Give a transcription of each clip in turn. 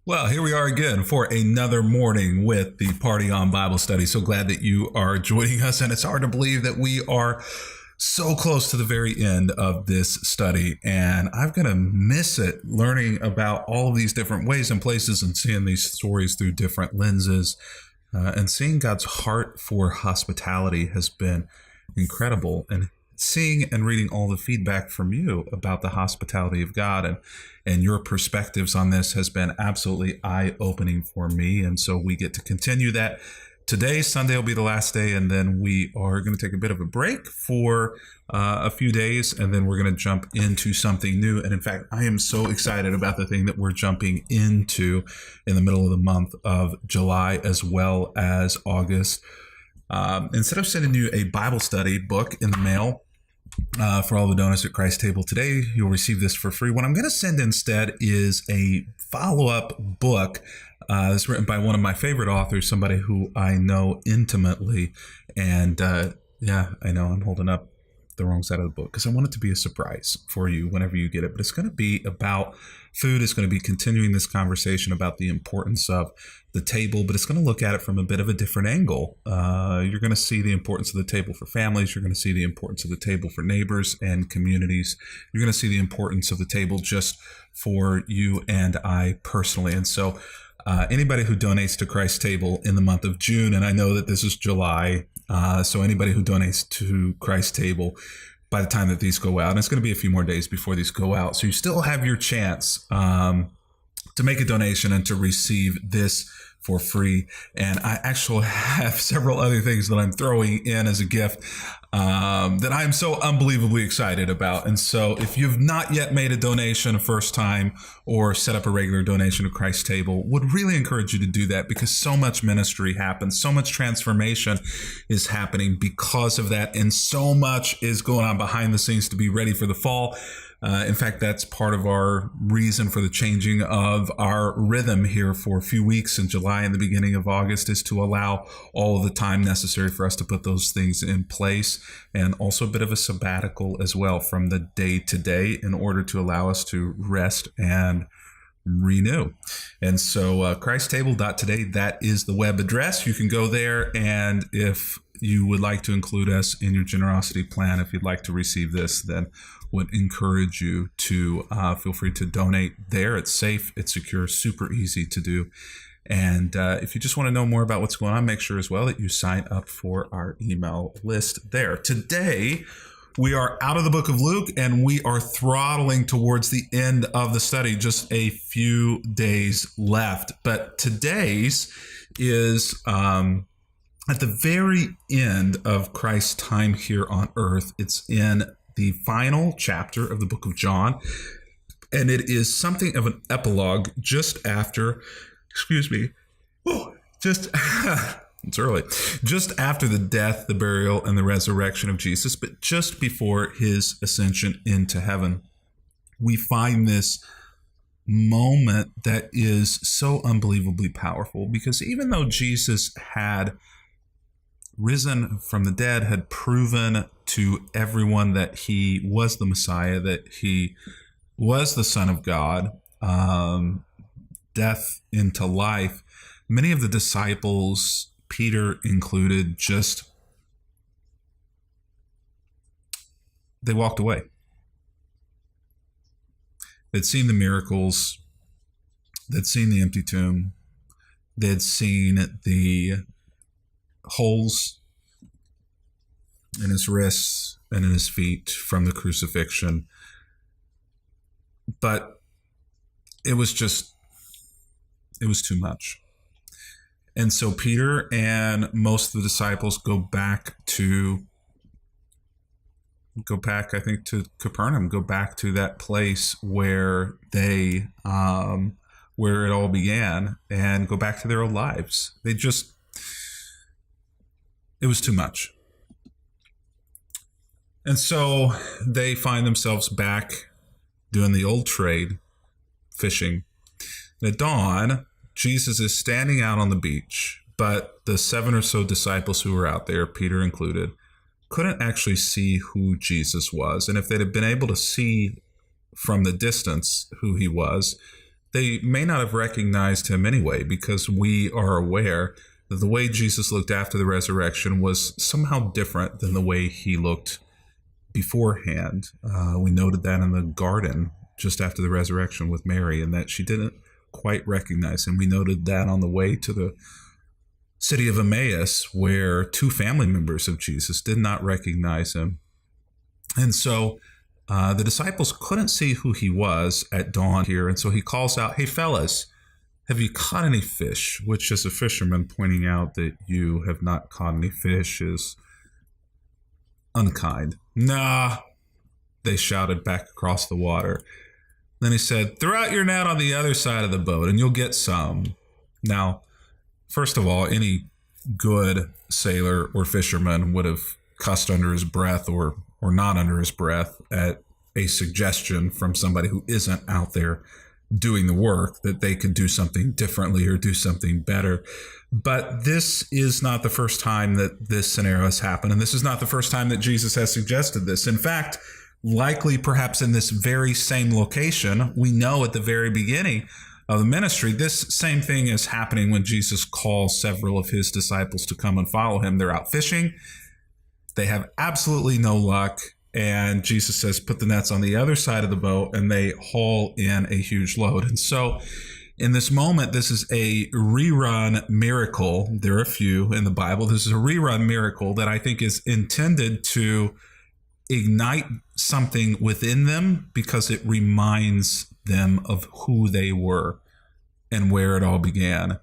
Well, here we are again for another morning with the Party On Bible Study. So glad that you are joining us, and it's hard to believe that we are so close to the very end of this study, and I'm going to miss it learning about all of these different ways and places and seeing these stories through different lenses, and seeing God's heart for hospitality has been incredible, and seeing and reading all the feedback from you about the hospitality of God and your perspectives on this has been absolutely eye-opening for me. And so we get to continue that. Today, Sunday will be the last day, and then we are going to take a bit of a break for a few days, and then we're going to jump into something new. And in fact, I am so excited about the thing that we're jumping into in the middle of the month of July as well as August. Instead of sending you a Bible study book in the mail, for all the donors at Christ Table today, you'll receive this for free. What I'm going to send instead is a follow-up book that's written by one of my favorite authors, somebody who I know intimately. And yeah, I know I'm holding up the wrong side of the book because I want it to be a surprise for you whenever you get it. But it's going to be about food. It's going to be continuing this conversation about the importance of the table, but it's going to look at it from a bit of a different angle. You're going to see the importance of the table for families. You're going to see the importance of the table for neighbors and communities. You're going to see the importance of the table just for you and I personally. And so anybody who donates to Christ Table in the month of June, and I know that this is July, so anybody who donates to Christ Table by the time that these go out, and it's going to be a few more days before these go out, so you still have your chance to make a donation and to receive this for free. And I actually have several other things that I'm throwing in as a gift that I'm so unbelievably excited about. And so if you've not yet made a donation a first time or set up a regular donation to Christ Table, would really encourage you to do that, because so much ministry happens, so much transformation is happening because of that, and so much is going on behind the scenes to be ready for the fall. In fact, that's part of our reason for the changing of our rhythm here for a few weeks in July and the beginning of August, is to allow all of the time necessary for us to put those things in place, and also a bit of a sabbatical as well from the day to day in order to allow us to rest and renew. And so christtable.today, that is the web address. You can go there, and if you would like to include us in your generosity plan, if you'd like to receive this, then would encourage you to feel free to donate there. It's safe, it's secure, super easy to do. And if you just want to know more about what's going on, make sure as well that you sign up for our email list there. Today, we are out of the book of Luke, and we are throttling towards the end of the study, just a few days left. But today's is at the very end of Christ's time here on earth. It's in the final chapter of the book of John, and it is something of an epilogue just after, it's early, just after the death, the burial, and the resurrection of Jesus, but just before his ascension into heaven. We find this moment that is so unbelievably powerful, because even though Jesus had risen from the dead, had proven to everyone that he was the Messiah, that he was the Son of God, death into life, many of the disciples, Peter included, they walked away. They'd seen the miracles, they'd seen the empty tomb, they'd seen the holes in his wrists and in his feet from the crucifixion. But it was too much. And so Peter and most of the disciples go back, I think, to Capernaum, go back to that place where they, where it all began, and go back to their old lives. It was too much. And so they find themselves back doing the old trade, fishing. At dawn, Jesus is standing out on the beach, but the 7 or so disciples who were out there, Peter included, couldn't actually see who Jesus was. And if they'd have been able to see from the distance who he was, they may not have recognized him anyway, because we are aware that the way Jesus looked after the resurrection was somehow different than the way he looked beforehand. We noted that in the garden just after the resurrection with Mary, and that she didn't quite recognize him. We noted that on the way to the city of Emmaus, where two family members of Jesus did not recognize him. And so the disciples couldn't see who he was at dawn here. And so he calls out, "Hey, fellas, have you caught any fish?" Which, as a fisherman, pointing out that you have not caught any fish is unkind. "Nah," they shouted back across the water. Then he said, "Throw out your net on the other side of the boat and you'll get some." Now, first of all, any good sailor or fisherman would have cussed under his breath or not under his breath at a suggestion from somebody who isn't out there doing the work that they could do something differently or do something better. But this is not the first time that this scenario has happened, and this is not the first time that Jesus has suggested this. In fact, likely perhaps in this very same location, we know at the very beginning of the ministry, this same thing is happening when Jesus calls several of his disciples to come and follow him. They're out fishing. They have absolutely no luck. And Jesus says, "Put the nets on the other side of the boat," and they haul in a huge load. And so in this moment, this is a rerun miracle. There are a few in the Bible. This is a rerun miracle that I think is intended to ignite something within them, because it reminds them of who they were and where it all began.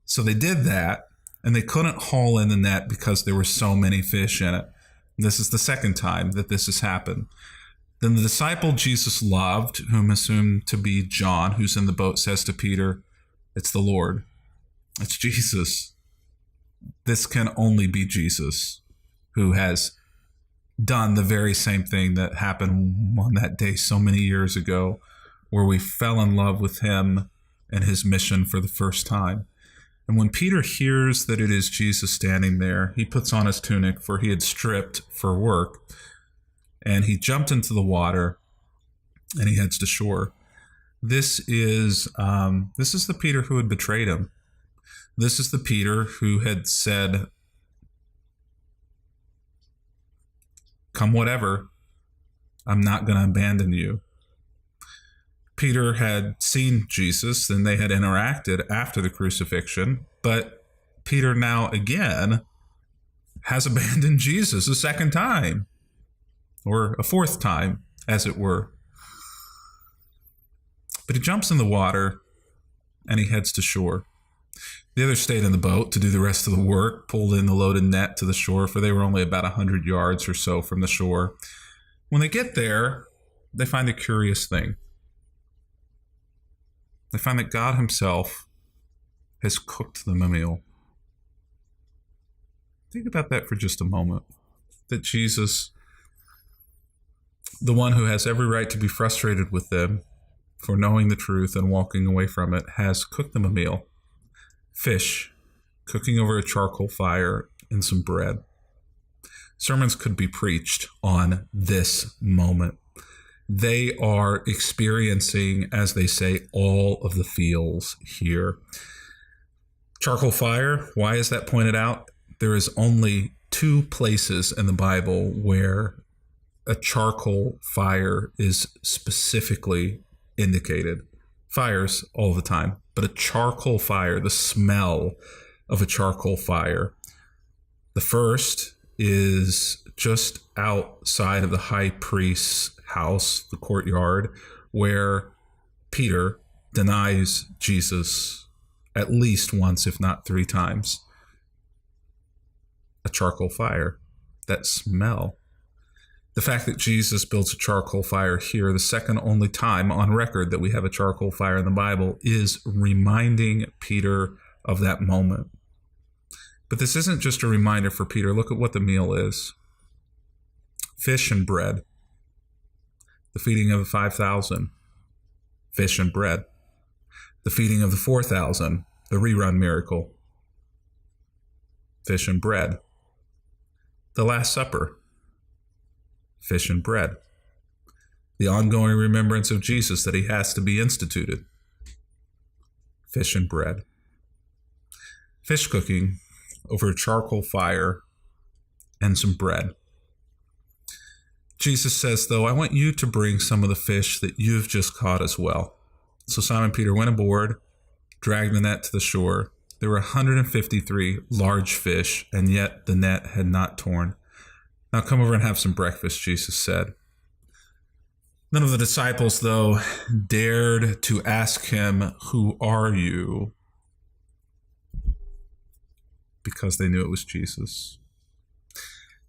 So they did that, and they couldn't haul in the net because there were so many fish in it. This is the second time that this has happened. Then the disciple Jesus loved, whom assumed to be John, who's in the boat, says to Peter, "It's the Lord. It's Jesus. This can only be Jesus, who has done the very same thing that happened on that day so many years ago, where we fell in love with him and his mission for the first time." And when Peter hears that it is Jesus standing there, he puts on his tunic, for he had stripped for work, and he jumped into the water and he heads to shore. This is the Peter who had betrayed him. This is the Peter who had said, "Come whatever, I'm not going to abandon you." Peter had seen Jesus, and they had interacted after the crucifixion, but Peter now again has abandoned Jesus a second time, or a fourth time, as it were. But he jumps in the water and he heads to shore. The others stayed in the boat to do the rest of the work, pulled in the loaded net to the shore, for they were only about 100 yards or so from the shore. When they get there, they find a curious thing. They find that God himself has cooked them a meal. Think about that for just a moment. That Jesus, the one who has every right to be frustrated with them for knowing the truth and walking away from it, has cooked them a meal. Fish, cooking over a charcoal fire, and some bread. Sermons could be preached on this moment. They are experiencing, as they say, all of the feels here. Charcoal fire, why is that pointed out? There is only two places in the Bible where a charcoal fire is specifically indicated. Fires all the time, but a charcoal fire, the smell of a charcoal fire. The first is just outside of the high priest's house, the courtyard, where Peter denies Jesus at least once, if not 3 times. A charcoal fire, that smell. The fact that Jesus builds a charcoal fire here, the second only time on record that we have a charcoal fire in the Bible, is reminding Peter of that moment. But this isn't just a reminder for Peter. Look at what the meal is. Fish and bread. The feeding of the 5,000, fish and bread. The feeding of the 4,000, the rerun miracle, fish and bread. The Last Supper, fish and bread. The ongoing remembrance of Jesus that he has to be instituted, fish and bread. Fish cooking over a charcoal fire and some bread. Jesus says, though, I want you to bring some of the fish that you've just caught as well. So Simon Peter went aboard, dragged the net to the shore. There were 153 large fish, and yet the net had not torn. Now come over and have some breakfast, Jesus said. None of the disciples, though, dared to ask him, who are you? Because they knew it was Jesus.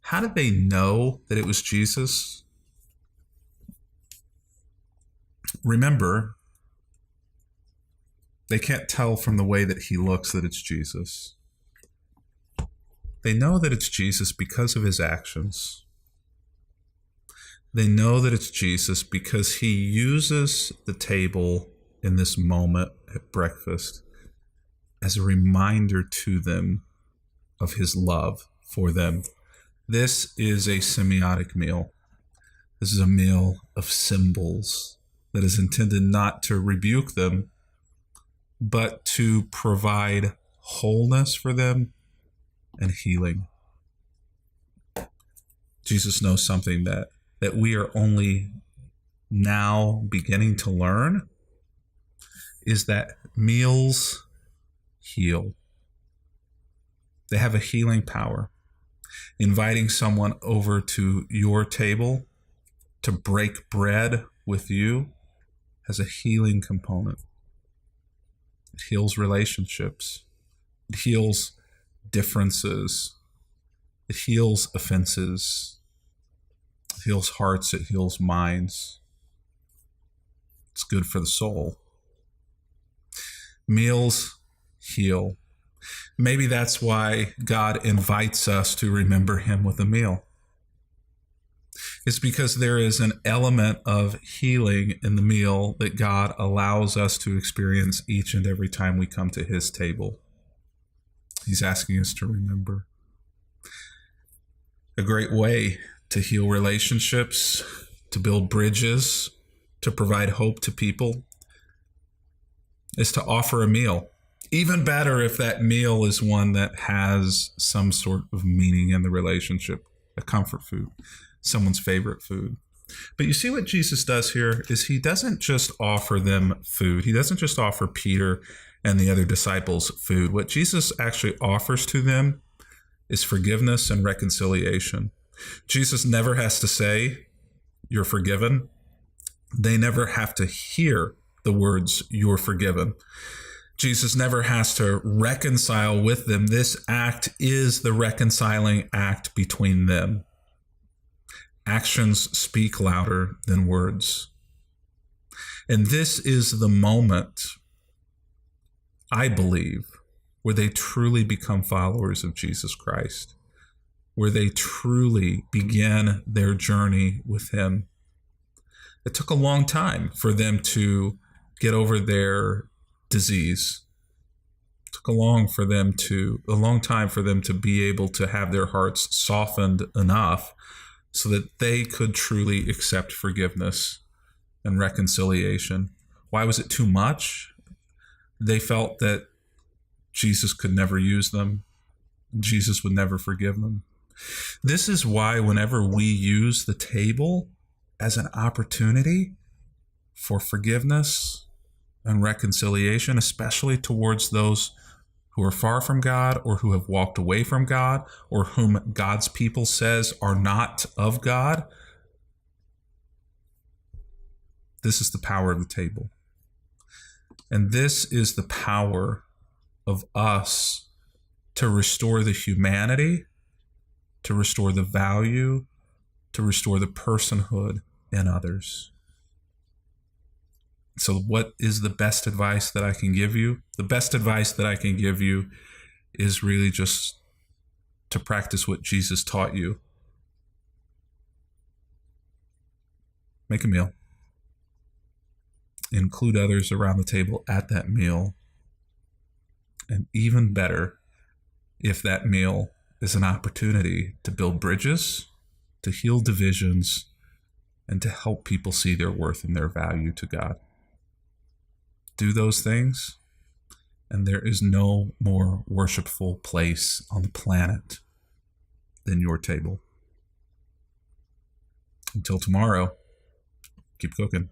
How did they know that it was Jesus? Remember, they can't tell from the way that he looks that it's Jesus. They know that it's Jesus because of his actions. They know that it's Jesus because he uses the table in this moment at breakfast as a reminder to them of his love for them. This is a semiotic meal. This is a meal of symbols that is intended not to rebuke them, but to provide wholeness for them and healing. Jesus knows something that we are only now beginning to learn, is that meals heal. They have a healing power. Inviting someone over to your table to break bread with you has a healing component. It heals relationships. It heals differences. It heals offenses. It heals hearts. It heals minds. It's good for the soul. Meals heal. Maybe that's why God invites us to remember him with a meal. It's because there is an element of healing in the meal that God allows us to experience each and every time we come to his table. He's asking us to remember. A great way to heal relationships, to build bridges, to provide hope to people is to offer a meal. Even better if that meal is one that has some sort of meaning in the relationship, a comfort food, someone's favorite food. But you see what Jesus does here is he doesn't just offer them food. He doesn't just offer Peter and the other disciples food. What Jesus actually offers to them is forgiveness and reconciliation. Jesus never has to say, you're forgiven. They never have to hear the words, you're forgiven. Jesus never has to reconcile with them. This act is the reconciling act between them. Actions speak louder than words. And this is the moment, I believe, where they truly become followers of Jesus Christ, where they truly begin their journey with him. It took a long time for them to get over their disease. It took a long time for them to be able to have their hearts softened enough so that they could truly accept forgiveness and reconciliation. Why was it too much? They felt that Jesus could never use them. Jesus would never forgive them. This is why whenever we use the table as an opportunity for forgiveness and reconciliation, especially towards those who are far from God or who have walked away from God or whom God's people says are not of God, this is the power of the table. And this is the power of us to restore the humanity, to restore the value, to restore the personhood in others. So what is the best advice that I can give you? The best advice that I can give you is really just to practice what Jesus taught you. Make a meal. Include others around the table at that meal. And even better, if that meal is an opportunity to build bridges, to heal divisions, and to help people see their worth and their value to God. Do those things, And there is no more worshipful place on the planet than your table. Until tomorrow, keep cooking.